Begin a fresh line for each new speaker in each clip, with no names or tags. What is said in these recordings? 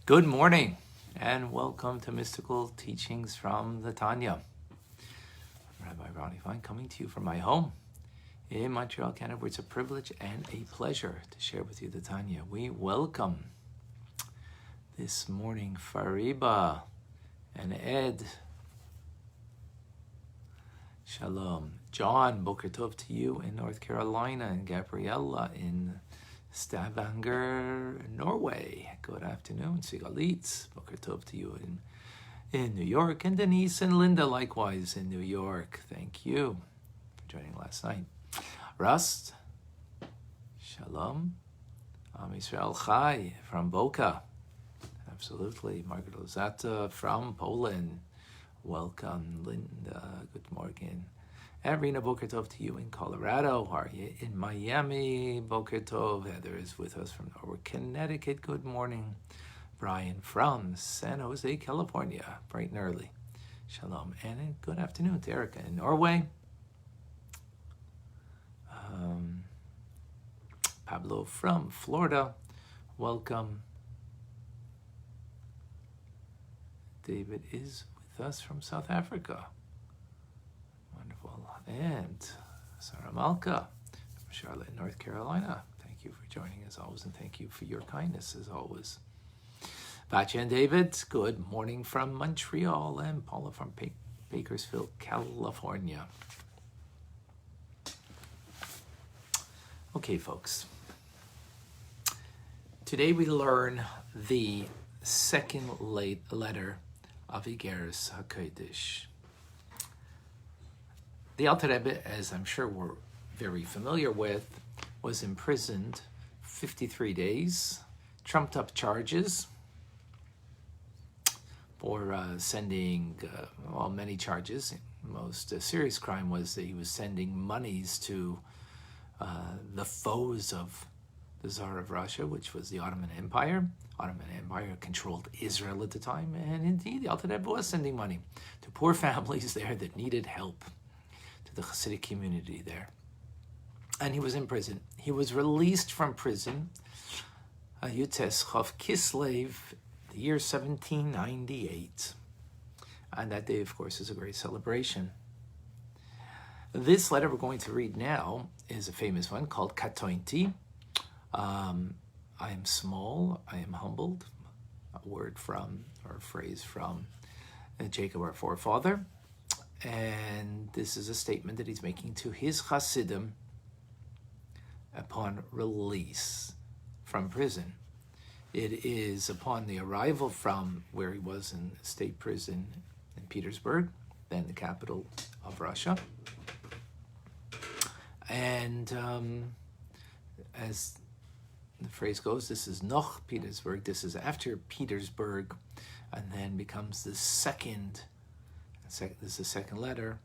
Good morning and welcome to Mystical Teachings from the Tanya. Rabbi Ronnie Fine coming to you from my home in Montreal, Canada, where it's a privilege and a pleasure to share with you the Tanya. We welcome this morning Fariba and Ed. Shalom. John, Boker Tov to you in North Carolina, and Gabriella in Stavanger, Norway. Good afternoon. Sigalitz, Boker Tov to you in New York, and Denise and Linda likewise in New York. Thank you for joining last night. Rust, Shalom. Am Yisrael Chai from Boca. Absolutely. Margaret Lozata from Poland. Welcome, Linda. Good morning. And Rena, Boker Tov to you in Colorado. How are you in Miami? Boker Tov. Heather is with us from Norway, Connecticut. Good morning. Brian from San Jose, California. Bright and early. Shalom. And good afternoon to Erica in Norway. Pablo from Florida. Welcome. David is with us from South Africa. Wonderful. And Sarah Malka from Charlotte, North Carolina. Thank you for joining as always, and thank you for your kindness as always. Batya and David, good morning from Montreal, and Paula from Bakersfield, California. Okay, folks. Today we learn the second letter of Igeres HaKodesh. The Alter Rebbe, as I'm sure we're very familiar with, was imprisoned 53 days, trumped up charges for sending, many charges. Most serious crime was that he was sending monies to the foes of the Tsar of Russia, which was the Ottoman Empire. Ottoman Empire controlled Israel at the time, and indeed the Alter Rebbe was sending money to poor families there that needed help, to the Hasidic community there. And he was in prison. He was released from prison, Yutes Chav Kislev, the year 1798. And that day, of course, is a great celebration. This letter we're going to read now is a famous one called Ketonti. I am small, I am humbled, a word from, or a phrase from Jacob, our forefather. And this is a statement that he's making to his Hasidim upon release from prison. It is upon the arrival from where he was in state prison in Petersburg, then the capital of Russia. And as the phrase goes, this is noch Petersburg, this is after Petersburg, and then becomes the second, this is the second letter,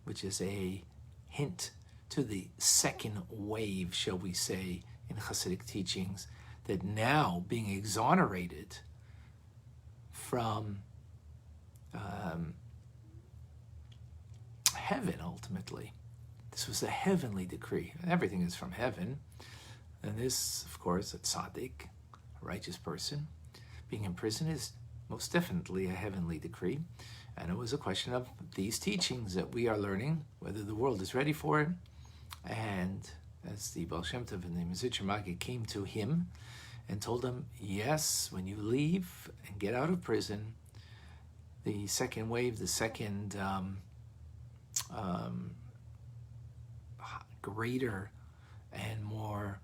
which is a hint to the second wave, shall we say, in Hasidic teachings, that now being exonerated from heaven, ultimately. This was a heavenly decree. Everything is from heaven. And this, of course, a tzaddik, a righteous person, being in prison is most definitely a heavenly decree. And it was a question of these teachings that we are learning, whether the world is ready for it. And as the Baal Shem Tov and the Mezritcher Maggid came to him and told him, yes, when you leave and get out of prison, the second wave, the second greater and more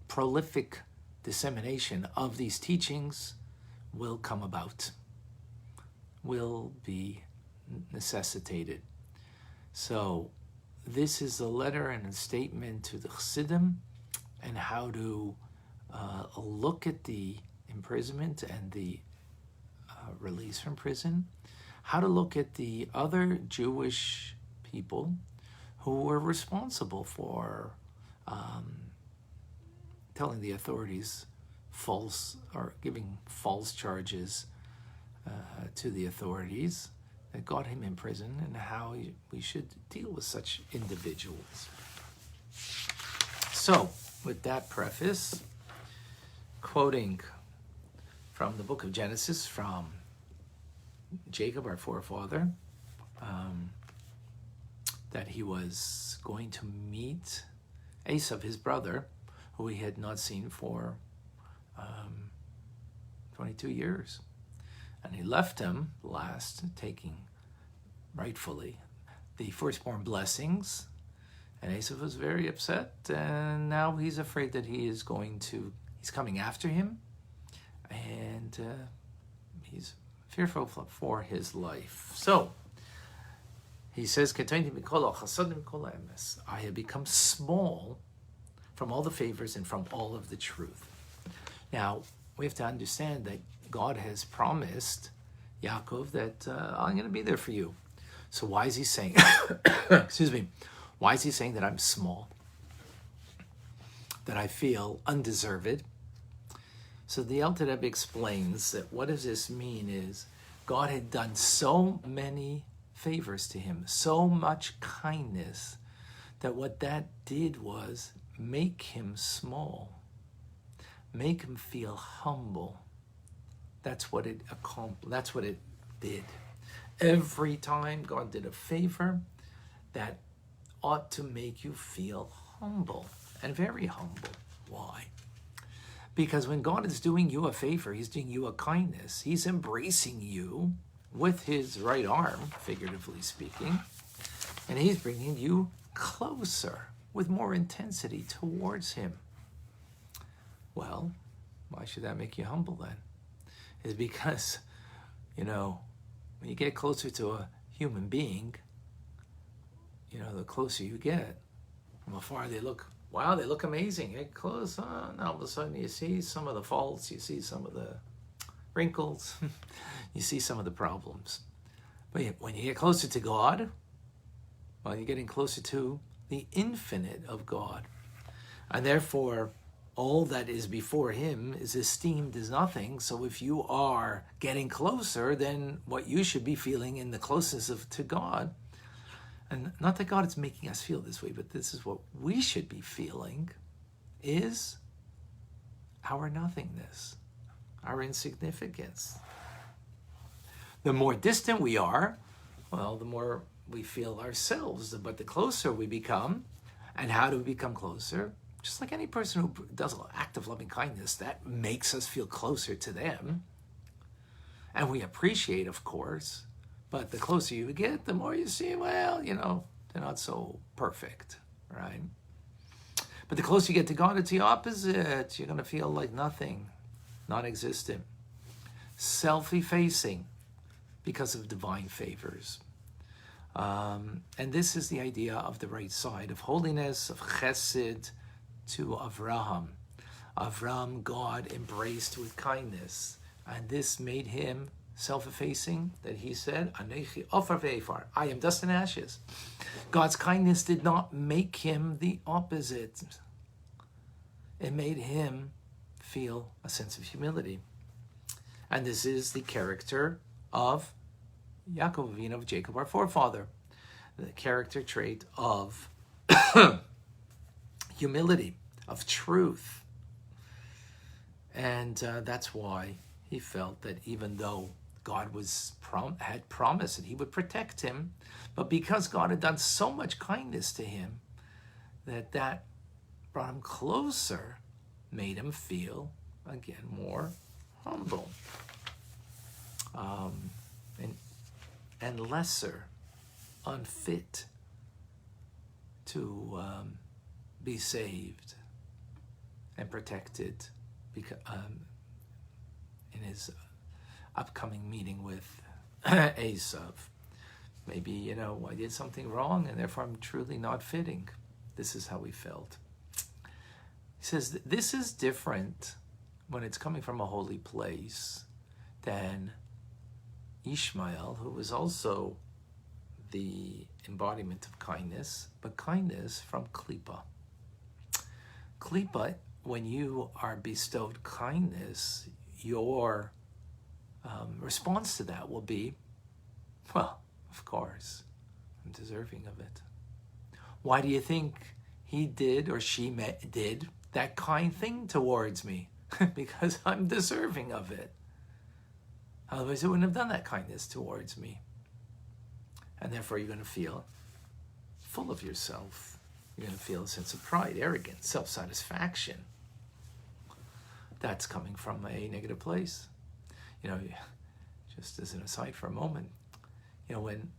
prolific dissemination of these teachings will come about, will be necessitated. So this is a letter and a statement to the Chassidim and how to look at the imprisonment and the release from prison, how to look at the other Jewish people who were responsible for telling the authorities false or giving false charges to the authorities that got him in prison, and how we should deal with such individuals. So, with that preface, quoting from the book of Genesis, from Jacob, our forefather, that he was going to meet Esau, his brother, who he had not seen for 22 years. And he left him last, taking rightfully the firstborn blessings. And Esau was very upset, and now he's afraid that he's coming after him, and he's fearful for his life. So he says, Ketonti mikol chasadim mikol emes. I have become small from all the favors and from all of the truth. Now, we have to understand that God has promised Yaakov that I'm going to be there for you. So why is he saying, excuse me, why is he saying that I'm small, that I feel undeserved? So the Alter Rebbe explains that what does this mean is God had done so many favors to him, so much kindness, that what that did was make him small, make him feel humble. That's what it accomplished. That's what it did. Every time God did a favor, that ought to make you feel humble, and very humble. Why? Because when God is doing you a favor, he's doing you a kindness. He's embracing you with his right arm, figuratively speaking, and he's bringing you closer with more intensity towards him. Well, why should that make you humble then? It's because, when you get closer to a human being, the closer you get. From afar, they look amazing. Get close, and all of a sudden you see some of the faults, you see some of the wrinkles, you see some of the problems. But when you get closer to God, well, you're getting closer to the infinite of God. And therefore, all that is before him is esteemed as nothing. So if you are getting closer, then what you should be feeling in the closeness to God, and not that God is making us feel this way, but this is what we should be feeling, is our nothingness, our insignificance. The more distant we are, well, the more we feel ourselves, but the closer we become. And how do we become closer? Just like any person who does an act of loving kindness, that makes us feel closer to them. And we appreciate, of course, but the closer you get, the more you see, well, they're not so perfect, right? But the closer you get to God, it's the opposite. You're going to feel like nothing, non-existent, self-effacing because of divine favors. And this is the idea of the right side of holiness, of chesed, to Avraham. Avraham, God embraced with kindness, and this made him self-effacing, that he said, Anechi ofar ve'efar, I am dust and ashes. God's kindness did not make him the opposite. It made him feel a sense of humility. And this is the character of Yaakov Avinu, of Jacob, our forefather. The character trait of humility, of truth. And that's why he felt that even though God had promised that he would protect him, but because God had done so much kindness to him, that brought him closer, made him feel, again, more humble, and lesser, unfit to be saved and protected in his upcoming meeting with Esau. Maybe, I did something wrong and therefore I'm truly not fitting. This is how he felt. He says, this is different when it's coming from a holy place than Ishmael, who was also the embodiment of kindness, but kindness from Klippa. Klippa, when you are bestowed kindness, your response to that will be, well, of course, I'm deserving of it. Why do you think he did or she did that kind thing towards me? because I'm deserving of it. Otherwise, it wouldn't have done that kindness towards me. And therefore, you're going to feel full of yourself. You're going to feel a sense of pride, arrogance, self-satisfaction. That's coming from a negative place. Just as an aside for a moment, when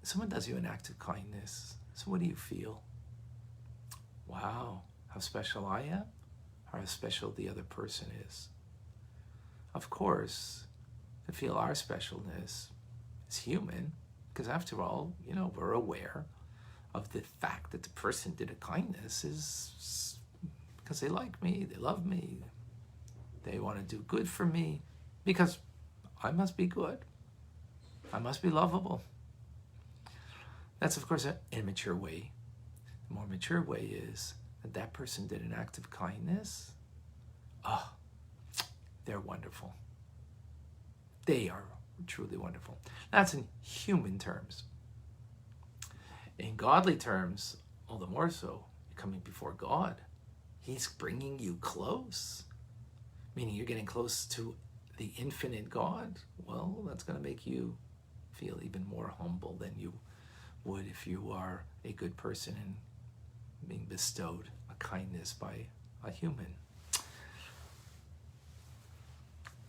someone does you an act of kindness, so what do you feel? Wow, how special I am, or how special the other person is. Of course, to feel our specialness is human, because after all, we're aware of the fact that the person did a kindness is because they like me, they love me, they want to do good for me, because I must be good, I must be lovable. That's, of course, an immature way. The more mature way is that person did an act of kindness. Oh, they're wonderful. They are truly wonderful. That's in human terms. In godly terms, all the more so, you're coming before God. He's bringing you close, meaning you're getting close to the infinite God. Well, that's going to make you feel even more humble than you would if you are a good person and being bestowed a kindness by a human.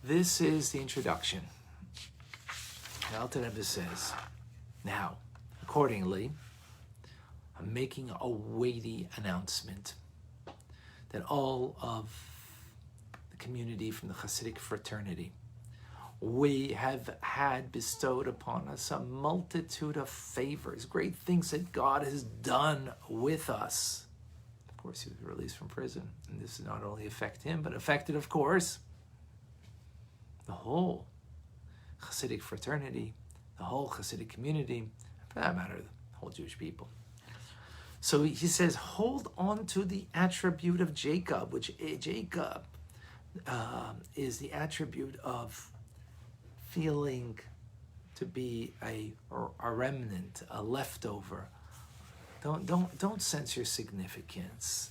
This is the introduction. Alter Rebbe says, now, accordingly, I'm making a weighty announcement that all of the community from the Hasidic fraternity, we have had bestowed upon us a multitude of favors, great things that God has done with us. Of course, he was released from prison, and this did not only affect him, but affected, of course, the whole Hasidic fraternity, the whole Hasidic community, for that matter, the whole Jewish people. So he says, hold on to the attribute of Jacob, which Jacob is the attribute of feeling to be a remnant, a leftover. Don't sense your significance.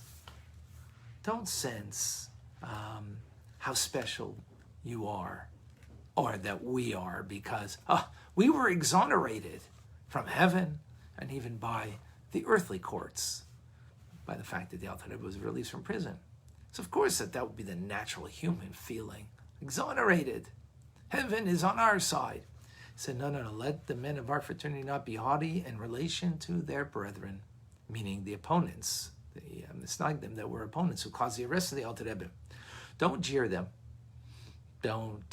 Don't sense how special you are, or that we are, because we were exonerated from heaven and even by the earthly courts by the fact that the Alter Rebbe was released from prison. So of course that would be the natural human feeling. Exonerated. Heaven is on our side. He said, no, let the men of our fraternity not be haughty in relation to their brethren, meaning the opponents, the Misnagdim that were opponents who caused the arrest of the Alter Rebbe. Don't jeer them. Don't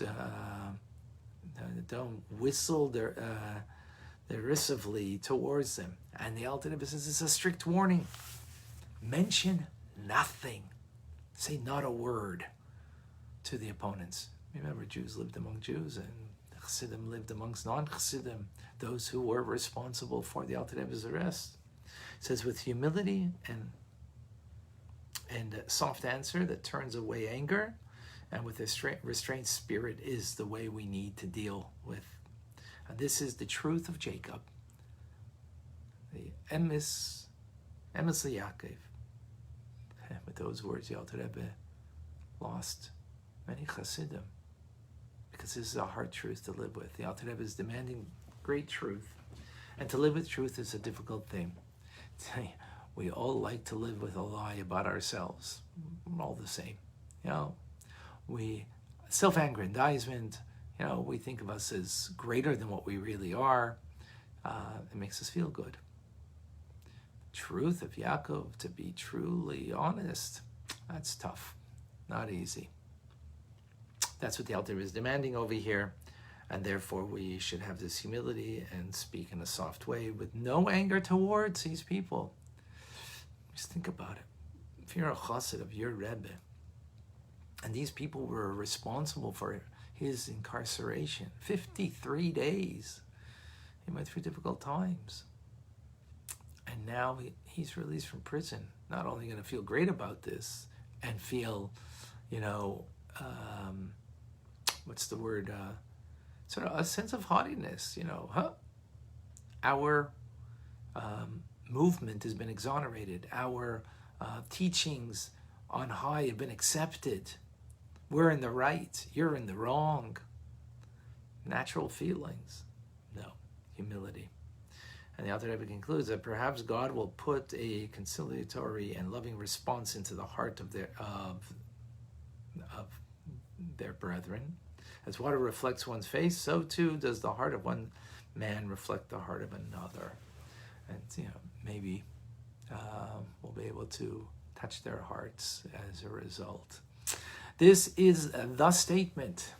whistle derisively towards them. And the Alter Rebbe says it's a strict warning. Mention nothing. Say not a word to the opponents. Remember, Jews lived among Jews, and Chassidim lived amongst non-Chassidim, those who were responsible for the Alter Rebbe's arrest. It says, with humility and a soft answer that turns away anger, and with a restrained spirit is the way we need to deal with. And this is the truth of Jacob, the emes Yaakov. With those words, the Alter Rebbe lost many Chassidim, because this is a hard truth to live with. The Alter Rebbe is demanding great truth, and to live with truth is a difficult thing. We all like to live with a lie about ourselves. We're all the same. We self-aggrandizement, we think of us as greater than what we really are. It makes us feel good. Truth of Yaakov, to be truly honest, that's tough, not easy. That's what the Alter Rebbe is demanding over here, and therefore we should have this humility and speak in a soft way with no anger towards these people. Just think about it. If you're a chassid of your Rebbe, and these people were responsible for his incarceration, 53 days. He went through difficult times. And now he's released from prison. Not only going to feel great about this and feel, what's the word? Sort of a sense of haughtiness, Our movement has been exonerated. Our teachings on high have been accepted. We're in the right, you're in the wrong. Natural feelings. No, humility. And the Alter Rebbe concludes that perhaps God will put a conciliatory and loving response into the heart of their brethren. As water reflects one's face, so too does the heart of one man reflect the heart of another. And maybe we'll be able to touch their hearts as a result. This is the statement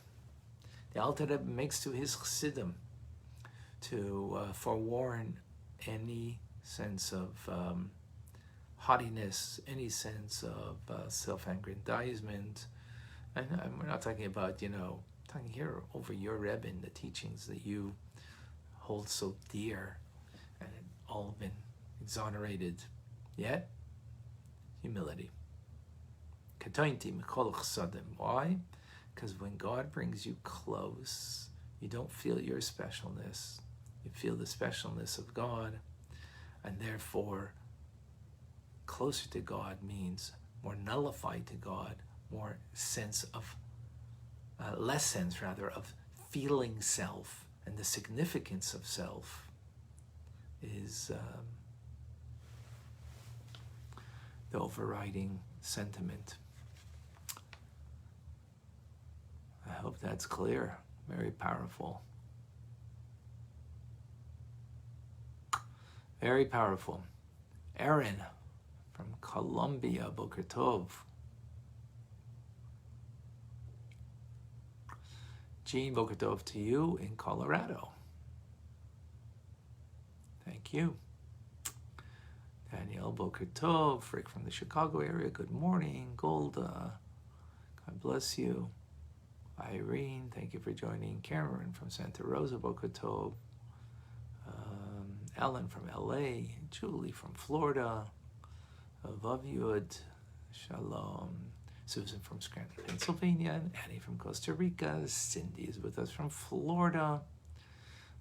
the Alter Rebbe makes to his Chassidim to forewarn any sense of haughtiness, any sense of self-aggrandizement. And we're not talking about, talking here over your Rebbe and the teachings that you hold so dear and all been exonerated. Yet, humility. Ketonti mikol chsadim. Why? Because when God brings you close, you don't feel your specialness. You feel the specialness of God, and therefore, closer to God means more nullified to God, more sense of, less sense rather, of feeling self, and the significance of self is the overriding sentiment. I hope that's clear. Very powerful. Very powerful. Aaron from Colombia, Boker Tov. Jean, Boker Tov to you in Colorado. Thank you. Danielle, Boker Tov. Rick from the Chicago area, good morning. Golda, God bless you. Irene, thank you for joining. Cameron from Santa Rosa, Boker Tov. Ellen from LA, Julie from Florida, Vavyud, Shalom, Susan from Scranton, Pennsylvania, Annie from Costa Rica, Cindy is with us from Florida,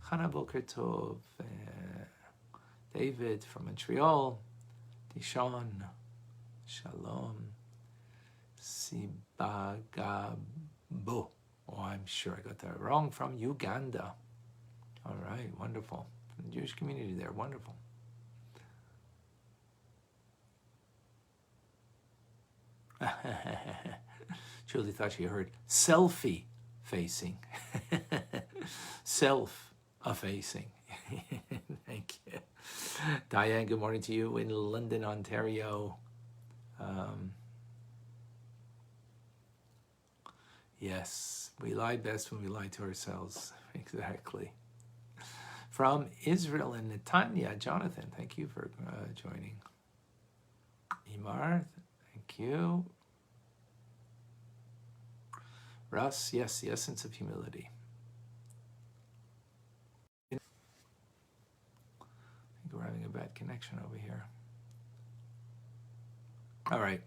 Chana Boker Tov, David from Montreal, Dishon, Shalom, Sibagabo, oh, I'm sure I got that wrong, from Uganda. All right, wonderful. From the Jewish community there, wonderful. Julie thought she heard selfie facing. Self-effacing. Thank you. Diane, good morning to you in London, Ontario. Yes, we lie best when we lie to ourselves. Exactly. From Israel and Netanya, Jonathan, thank you for joining. Imar, thank you. Russ, yes, the essence of humility. I think we're having a bad connection over here. All right.